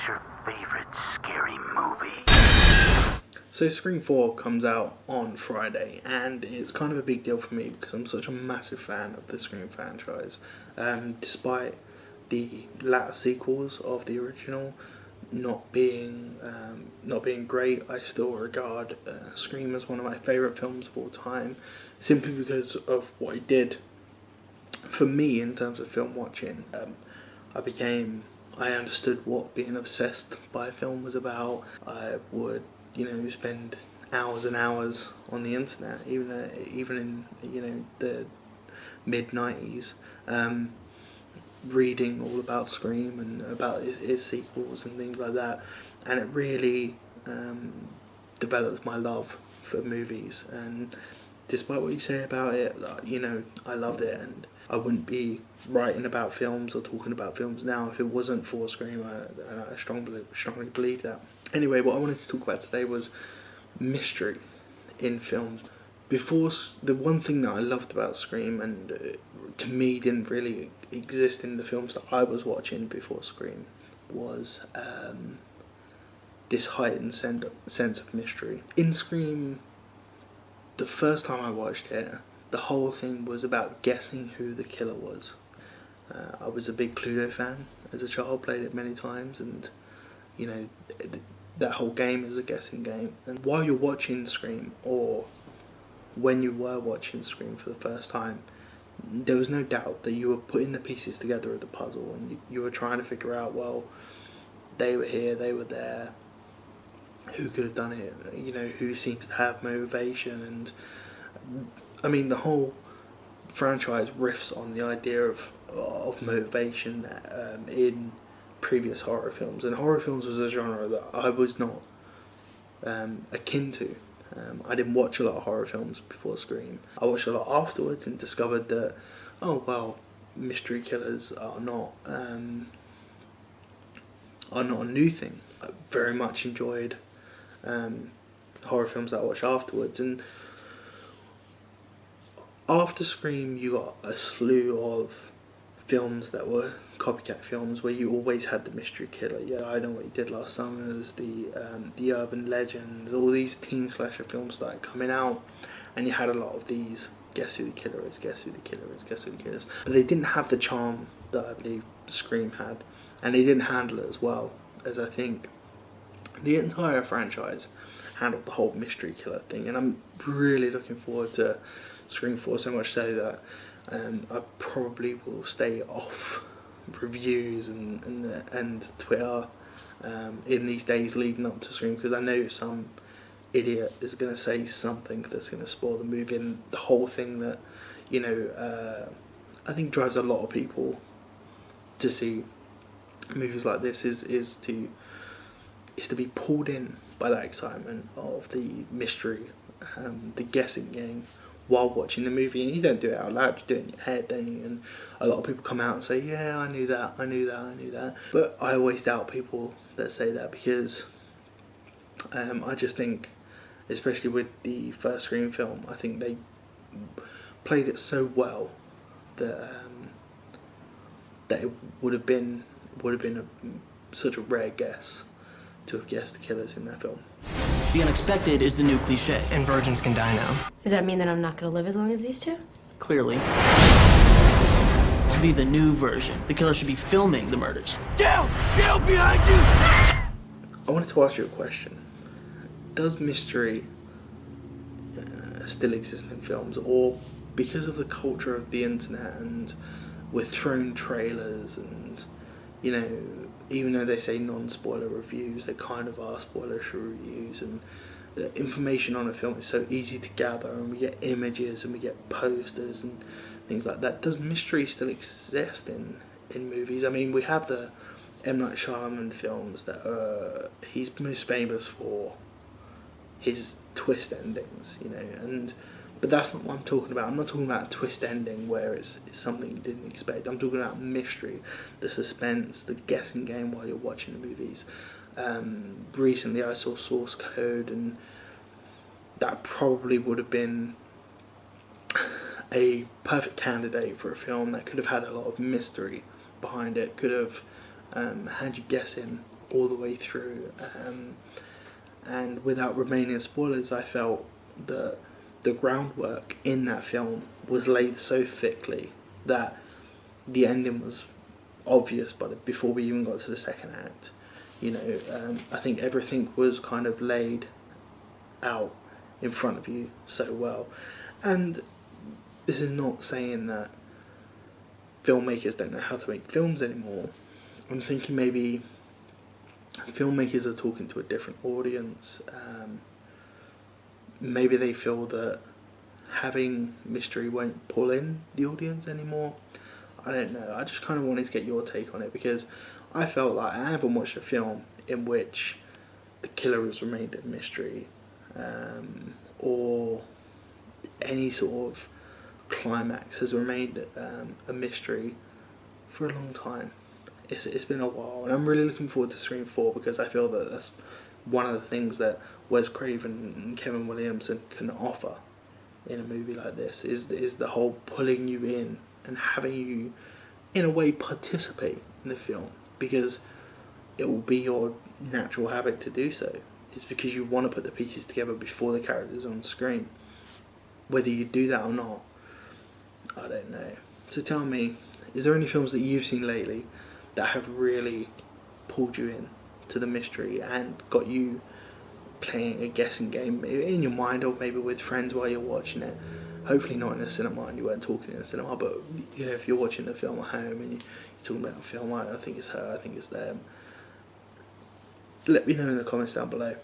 What's your favorite scary movie? So Scream 4 comes out on Friday, and it's kind of a big deal for me because I'm such a massive fan of the Scream franchise. Despite the latter sequels of the original not being great, I still regard Scream as one of my favourite films of all time, simply because of what it did for me in terms of film watching. I understood what being obsessed by a film was about. I would, spend hours and hours on the internet, even in the mid-90s, reading all about Scream and about its sequels and things like that, and it really developed my love for movies. And despite what you say about it, I loved it, and I wouldn't be writing about films or talking about films now if it wasn't for Scream, and I strongly believe that. Anyway, what I wanted to talk about today was mystery in films. The one thing that I loved about Scream, and to me didn't really exist in the films that I was watching before Scream, was this heightened sense of mystery. In Scream, the first time I watched it, the whole thing was about guessing who the killer was. I was a big Cluedo fan as a child, played it many times, and that whole game is a guessing game. And while you're watching Scream, or when you were watching Scream for the first time, there was no doubt that you were putting the pieces together of the puzzle, and you were trying to figure out, well, they were here, they were there, who could have done it, who seems to have motivation. And I mean, the whole franchise riffs on the idea of motivation in previous horror films, and horror films was a genre that I was not akin to. I didn't watch a lot of horror films before Scream. I watched a lot afterwards and discovered that, mystery killers are not a new thing. I very much enjoyed horror films that I watched afterwards, and after Scream you got a slew of films that were copycat films where you always had the mystery killer. Yeah, I Know What You Did Last Summer, the Urban Legend, all these teen slasher films started coming out, and you had a lot of these guess who the killer is, guess who the killer is, guess who the killer is. But they didn't have the charm that I believe Scream had, and they didn't handle it as well as I think the entire franchise handled the whole mystery killer thing. And I'm really looking forward to Scream 4, so much so that I probably will stay off reviews and Twitter in these days leading up to Scream, because I know some idiot is going to say something that's going to spoil the movie. And the whole thing that I think drives a lot of people to see movies like this is to be pulled in by that excitement of the mystery, the guessing game while watching the movie. And you don't do it out loud, you do it in your head, don't you? And a lot of people come out and say, yeah, I knew that, I knew that, I knew that. But I always doubt people that say that, because I just think, especially with the first Scream film, I think they played it so well that that it would have been such a rare guess to have guessed the killers in that film. The unexpected is the new cliche. And virgins can die now. Does that mean that I'm not going to live as long as these two? Clearly. To be the new version, the killer should be filming the murders. Gale! Gale, behind you! I wanted to ask you a question. Does mystery still exist in films, or because of the culture of the internet and we're thrown trailers and, even though they say non-spoiler reviews, they kind of are spoilerish reviews, and the information on a film is so easy to gather, and we get images and we get posters and things like that. Does mystery still exist in movies? I mean, we have the M. Night Shyamalan films that he's most famous for his twist endings, but that's not what I'm talking about. I'm not talking about a twist ending where it's something you didn't expect. I'm talking about mystery, the suspense, the guessing game while you're watching the movies. Recently I saw Source Code, and that probably would have been a perfect candidate for a film that could have had a lot of mystery behind it, could have had you guessing all the way through. And without remaining spoilers, I felt that the groundwork in that film was laid so thickly that the ending was obvious before we even got to the second act. I think everything was kind of laid out in front of you so well. And this is not saying that filmmakers don't know how to make films anymore. I'm thinking maybe filmmakers are talking to a different audience. Maybe they feel that having mystery won't pull in the audience anymore. I don't know. I just kind of wanted to get your take on it, because I felt like I haven't watched a film in which the killer has remained a mystery, or any sort of climax has remained a mystery for a long time. It's been a while, and I'm really looking forward to Scream 4, because I feel that that's one of the things that Wes Craven and Kevin Williamson can offer in a movie like this, is the whole pulling you in and having you in a way participate in the film, because it will be your natural habit to do so. It's because you want to put the pieces together before the character's on screen. Whether you do that or not, I don't know. So tell me, is there any films that you've seen lately that have really pulled you in to the mystery and got you playing a guessing game in your mind, or maybe with friends while you're watching it? Hopefully not in the cinema, and you weren't talking in the cinema, but if you're watching the film at home and you're talking about a film, I think it's her, I think it's them. Let me know in the comments down below.